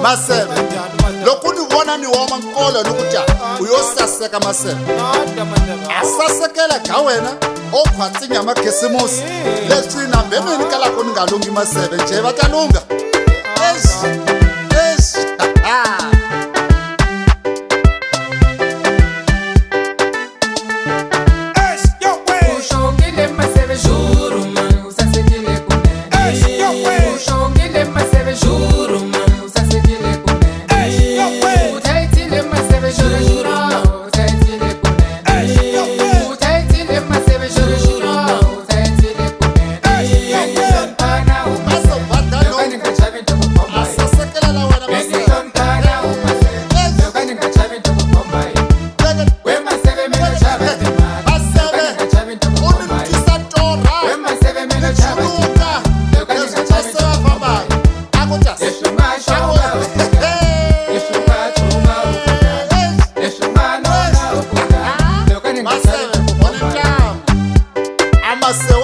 Maseve loko ni vona ni woma nkolo lokutya uyosaseka Maseve asasekela ga wena okhwatsinya makhisimusi leswi na mbemeni kalako ni nga lungi Maseve nje va ta lunga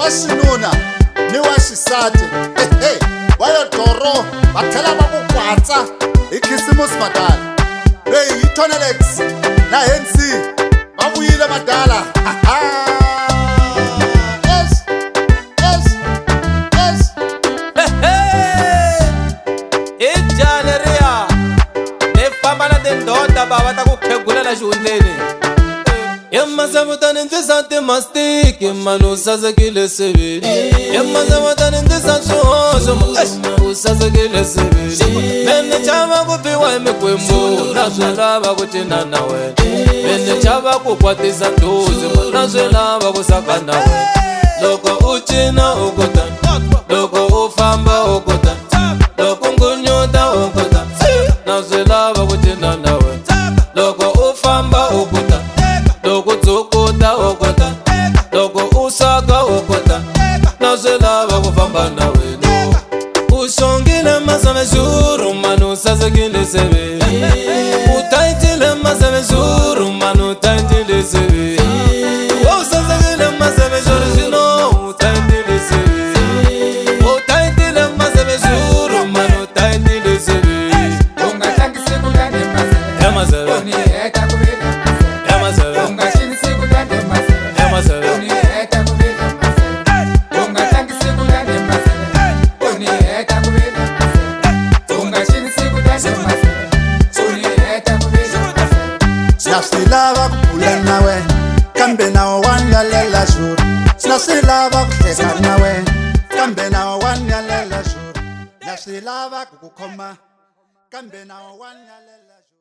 Washinuna ni washisati wayodoro bathela bakukwatsa ikhisimusi madala iTonelex na Hensi babuyile madala ijaleria nefamba na tindoda bava ta ku khegulela xihundleni Yemasavutani ndisati mastiki manu usazekile seveli Yemasavutani ndisati hozo usazekile seveli Mene chava kupiwa emikwemu Nazwelava kutina na wena Mene chava kukwatisa nduzi Nazwelava kusaka na wena Loko uchina ukuta Loko ufamba ukuta Loko ngunyuta ukuta Nazwelava kutina na wena Loko ufamba ukuta Loko tsukuta okota Loko usaka okota Nazwelava kufamba na wena Ushongile masave zuru manu usazekile sebe Utaitile masave zuru manu utaitile sebe Usazekile masave zuru zino utaitile sebe Utaitile masave zuru manu utaitile sebe Ungatangi siku ndani masave Masave Unieta kubila masave Masave Ungashini siku ndani masave Masave Unieta kubila masave Ungatangi siku ndani masave Unieta kubila masave Ungashini siku ndani masave Unieta kubila masave Nasilava kukula nawe kambe nawo wanyalela zuru Nasilava kuhleka nawe kambe nawo wanyalela zuru Nasilava kukukhoma kambe nawo wanyalela zuru